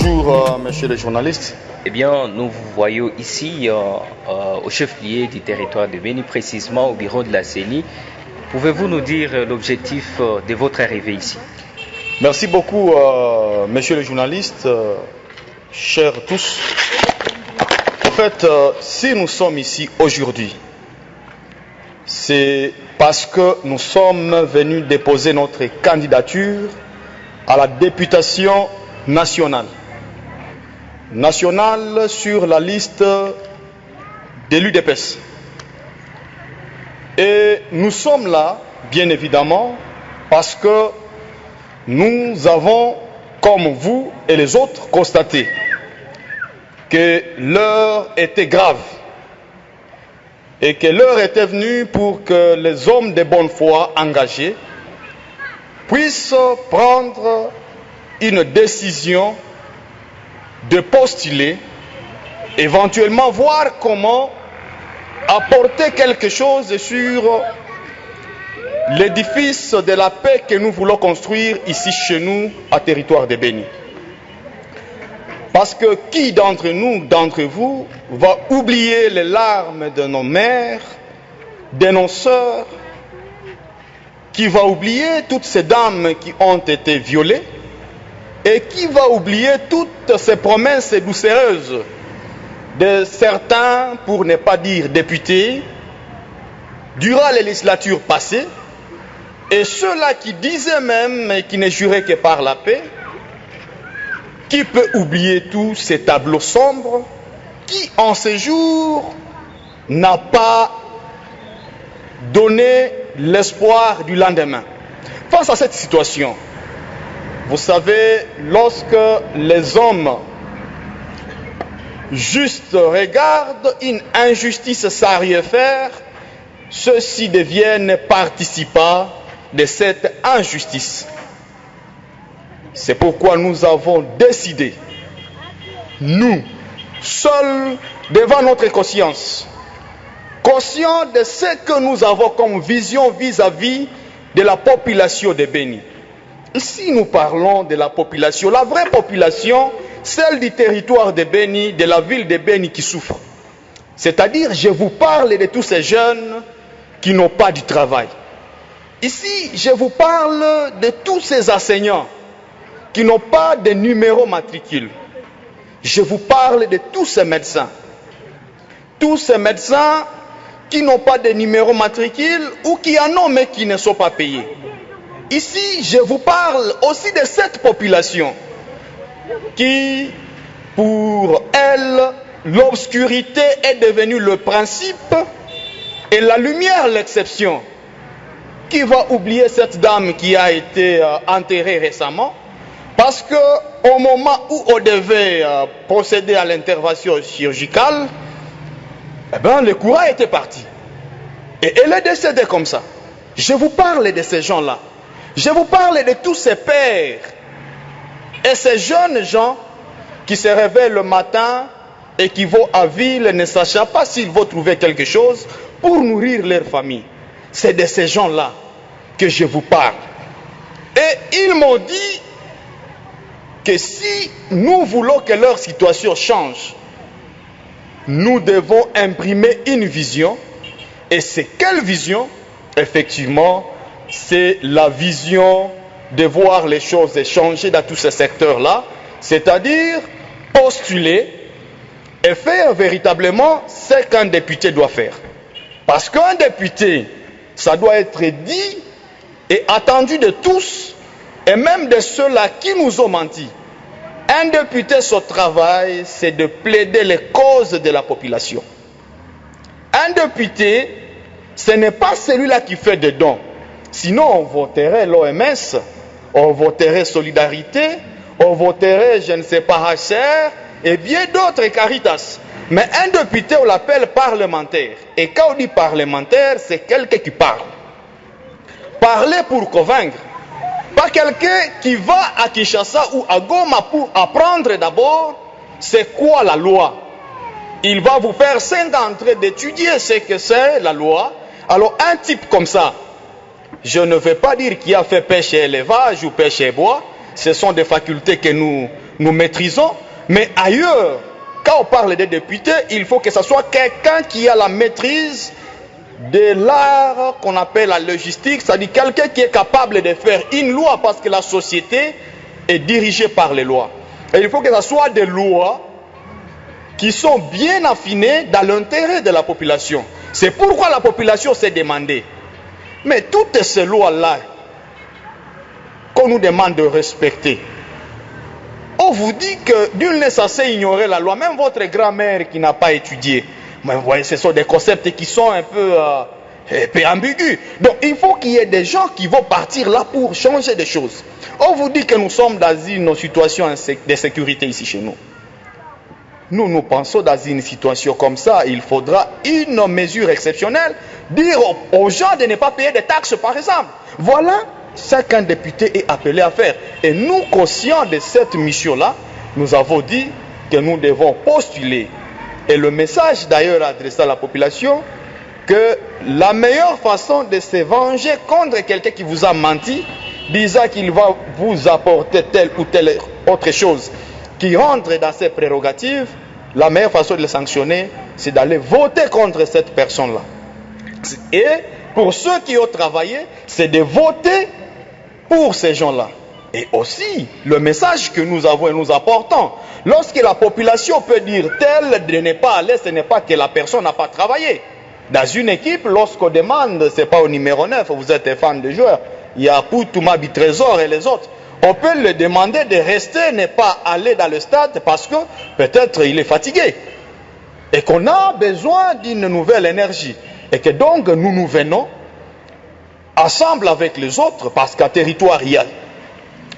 Bonjour, monsieur le journaliste. Eh bien, nous vous voyons ici au chef-lieu du territoire de Béni, précisément au bureau de la CENI. Pouvez-vous nous dire l'objectif de votre arrivée ici? Merci beaucoup, monsieur le journaliste, chers tous. En fait, si nous sommes ici aujourd'hui, c'est parce que nous sommes venus déposer notre candidature à la députation nationale. Nationale sur la liste de l'UDPS. Et nous sommes là, bien évidemment, parce que nous avons, comme vous et les autres, constaté que l'heure était grave et que l'heure était venue pour que les hommes de bonne foi engagés puissent prendre une décision de postuler, éventuellement voir comment apporter quelque chose sur l'édifice de la paix que nous voulons construire ici chez nous, à territoire de Béni. Parce que qui d'entre nous, d'entre vous, va oublier les larmes de nos mères, de nos sœurs, qui va oublier toutes ces dames qui ont été violées, et qui va oublier toutes ces promesses doucereuses de certains, pour ne pas dire députés, durant les législatures passées, et ceux-là qui disaient même, et qui ne juraient que par la paix. Qui peut oublier tous ces tableaux sombres? Qui en ces jours n'a pas donné l'espoir du lendemain? Face à cette situation, vous savez, lorsque les hommes juste regardent une injustice sans rien faire, ceux-ci deviennent participants de cette injustice. C'est pourquoi nous avons décidé, nous, seuls, devant notre conscience, conscients de ce que nous avons comme vision vis-à-vis de la population de Béni. Ici, nous parlons de la population, la vraie population, celle du territoire de Béni, de la ville de Béni qui souffre. C'est-à-dire, je vous parle de tous ces jeunes qui n'ont pas du travail. Ici, je vous parle de tous ces enseignants qui n'ont pas de numéro matricule. Je vous parle de tous ces médecins. Tous ces médecins qui n'ont pas de numéro matricule ou qui en ont mais qui ne sont pas payés. Ici, je vous parle aussi de cette population qui, pour elle, l'obscurité est devenue le principe et la lumière l'exception. Qui va oublier cette dame qui a été enterrée récemment? Parce qu'au moment où on devait procéder à l'intervention chirurgicale, eh ben, le courant était parti. Et elle est décédée comme ça. Je vous parle de ces gens-là. Je vous parle de tous ces pères et ces jeunes gens qui se réveillent le matin et qui vont à ville, ne sachant pas s'ils vont trouver quelque chose pour nourrir leur famille. C'est de ces gens-là que je vous parle. Et ils m'ont dit que si nous voulons que leur situation change, nous devons imprimer une vision. Et c'est quelle vision? Effectivement, c'est la vision de voir les choses changer dans tous ces secteurs-là, c'est-à-dire postuler et faire véritablement ce qu'un député doit faire. Parce qu'un député, ça doit être dit et attendu de tous, et même de ceux-là qui nous ont menti. Un député, son travail, c'est de plaider les causes de la population. Un député, ce n'est pas celui-là qui fait des dons. Sinon, on voterait l'OMS, on voterait Solidarité, on voterait, je ne sais pas, HCR, et bien d'autres, Caritas. Mais un député, on l'appelle parlementaire. Et quand on dit parlementaire, c'est quelqu'un qui parle. Parler pour convaincre. Pas quelqu'un qui va à Kinshasa ou à Goma pour apprendre d'abord c'est quoi la loi. Il va vous faire 5 ans en train d'étudier ce que c'est la loi. Alors un type comme ça, Je ne vais pas dire qui a fait pêche et élevage ou pêche et bois. Ce sont des facultés que nous nous maîtrisons, mais ailleurs, quand on parle des députés, il faut que ce soit quelqu'un qui a la maîtrise de l'art qu'on appelle la logistique, c'est-à-dire quelqu'un qui est capable de faire une loi, parce que la société est dirigée par les lois. Et il faut que ce soit des lois qui sont bien affinées dans l'intérêt de la population. C'est pourquoi la population s'est demandée. Mais toutes ces lois-là qu'on nous demande de respecter, on vous dit que nul n'est censé ignorer la loi, même votre grand-mère qui n'a pas étudié. Mais vous voyez, ce sont des concepts qui sont un peu ambigus. Donc il faut qu'il y ait des gens qui vont partir là pour changer des choses. On vous dit que nous sommes dans une situation de sécurité ici chez nous. Nous pensons dans une situation comme ça, il faudra une mesure exceptionnelle, dire aux gens de ne pas payer des taxes par exemple. Voilà ce qu'un député est appelé à faire. Et nous, conscients de cette mission-là, nous avons dit que nous devons postuler. Et le message d'ailleurs adressé à la population, que la meilleure façon de se venger contre quelqu'un qui vous a menti, disant qu'il va vous apporter telle ou telle autre chose qui rentre dans ses prérogatives, la meilleure façon de le sanctionner, c'est d'aller voter contre cette personne-là. Et pour ceux qui ont travaillé, c'est de voter pour ces gens-là. Et aussi, le message que nous avons et nous apportons, lorsque la population peut dire tel de ne pas aller, ce n'est pas que la personne n'a pas travaillé. Dans une équipe, lorsqu'on demande, ce n'est pas au numéro 9, vous êtes fan de joueurs, il y a Poutouma, Trésor et les autres. On peut le demander de rester, ne pas aller dans le stade parce que peut-être il est fatigué. Et qu'on a besoin d'une nouvelle énergie. Et que donc nous venons ensemble avec les autres parce qu'à territoire il y a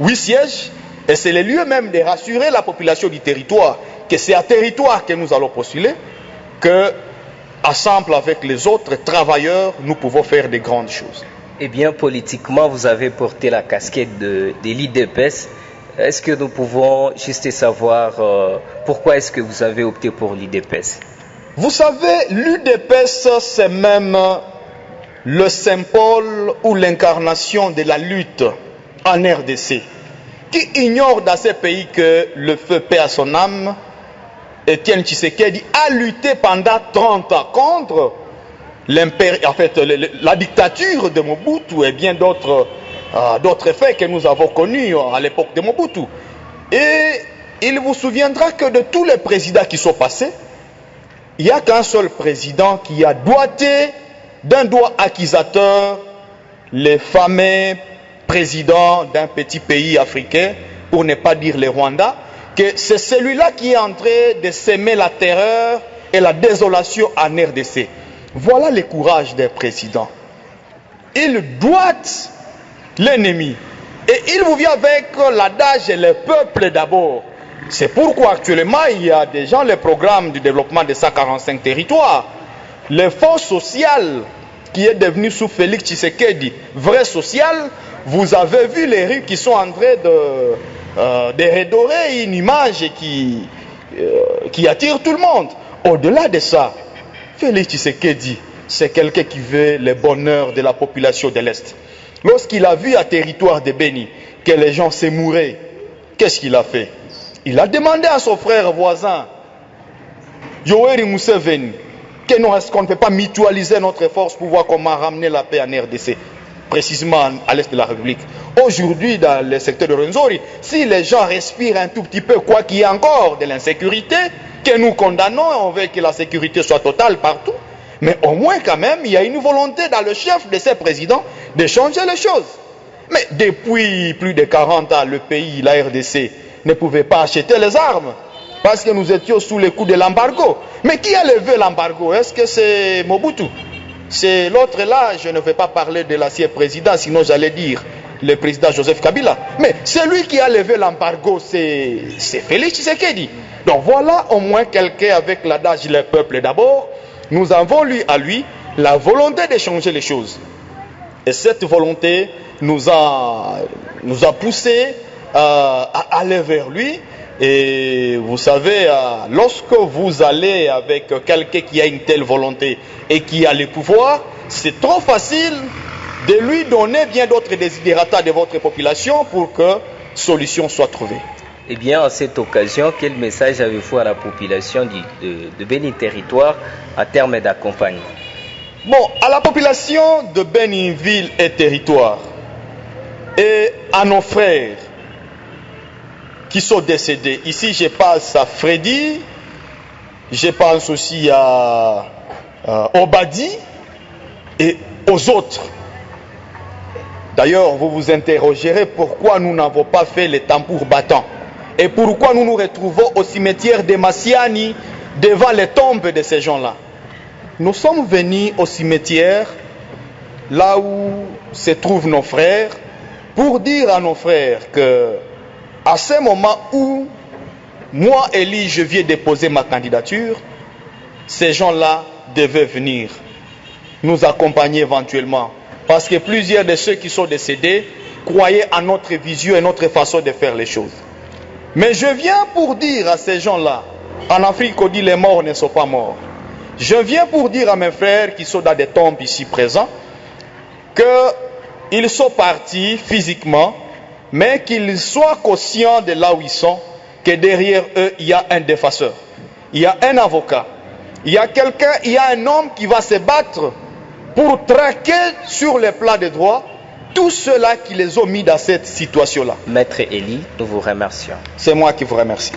8 sièges. Et c'est le lieu même de rassurer la population du territoire que c'est à territoire que nous allons postuler, que ensemble avec les autres travailleurs, nous pouvons faire de grandes choses. Eh bien, politiquement, vous avez porté la casquette de l'IDPS. Est-ce que nous pouvons juste savoir pourquoi est-ce que vous avez opté pour l'IDPS? Vous savez, l'UDPS, c'est même le symbole ou l'incarnation de la lutte en RDC. Qui ignore dans ces pays que le feu paix à son âme, Étienne Tshisekedi a lutté pendant 30 ans contre la dictature de Mobutu et bien d'autres faits que nous avons connus à l'époque de Mobutu. Et il vous souviendra que de tous les présidents qui sont passés, il n'y a qu'un seul président qui a doigté d'un doigt accusateur les fameux présidents d'un petit pays africain, pour ne pas dire le Rwanda, que c'est celui-là qui est en train de semer la terreur et la désolation en RDC. Voilà le courage des présidents. Il doite l'ennemi. Et il vous vient avec l'adage le peuple d'abord. C'est pourquoi actuellement il y a déjà le programme du développement de 145 territoires. Le fonds social qui est devenu sous Félix Tshisekedi, vrai social, vous avez vu les rues qui sont en train de redorer une image qui attire tout le monde. Au-delà de ça, Félix Tshisekedi, c'est quelqu'un qui veut le bonheur de la population de l'Est. Lorsqu'il a vu à territoire de Béni que les gens se mouraient, qu'est-ce qu'il a fait? Il a demandé à son frère voisin, Yoweri Museveni, que non, est-ce qu'on ne peut pas mutualiser notre force pour voir comment ramener la paix en RDC, précisément à l'Est de la République. Aujourd'hui, dans le secteur de Rwenzori, si les gens respirent un tout petit peu, quoi qu'il y ait encore de l'insécurité, que nous condamnons, on veut que la sécurité soit totale partout, mais au moins quand même, il y a une volonté dans le chef de ces présidents de changer les choses. Mais depuis plus de 40 ans, le pays, la RDC, ne pouvait pas acheter les armes parce que nous étions sous le coup de l'embargo. Mais qui a levé l'embargo? Est-ce que c'est Mobutu? C'est l'autre là, je ne vais pas parler de l'ancien président, sinon j'allais dire le président Joseph Kabila. Mais celui qui a levé l'embargo, c'est Félix Tshisekedi. Donc voilà au moins quelqu'un avec l'adage le peuple d'abord. Nous avons lu à lui la volonté de changer les choses. Et cette volonté nous a poussé à aller vers lui. Et vous savez, lorsque vous allez avec quelqu'un qui a une telle volonté et qui a le pouvoir, c'est trop facile de lui donner bien d'autres desiderata de votre population pour que solution soit trouvée. Eh bien, à cette occasion, quel message avez-vous à la population de Béni Territoire en termes d'accompagnement? Bon, à la population de Béninville et Territoire et à nos frères qui sont décédés. Ici, je pense à Freddy, je pense aussi à Obadi et aux autres. D'ailleurs, vous vous interrogerez pourquoi nous n'avons pas fait les tambours battants et pourquoi nous nous retrouvons au cimetière de Massiani devant les tombes de ces gens-là. Nous sommes venus au cimetière, là où se trouvent nos frères, pour dire à nos frères que, à ce moment où moi, Élie, je viens déposer ma candidature, ces gens-là devaient venir nous accompagner éventuellement. Parce que plusieurs de ceux qui sont décédés croyaient à notre vision et notre façon de faire les choses. Mais je viens pour dire à ces gens-là, en Afrique on dit les morts ne sont pas morts. Je viens pour dire à mes frères qui sont dans des tombes ici présents, qu'ils sont partis physiquement, mais qu'ils soient conscients de là où ils sont, que derrière eux, il y a un défenseur, il y a un avocat, il y a quelqu'un, il y a un homme qui va se battre pour traquer sur le plan des droits tous ceux-là qui les ont mis dans cette situation-là. Maître Élie, nous vous remercions. C'est moi qui vous remercie.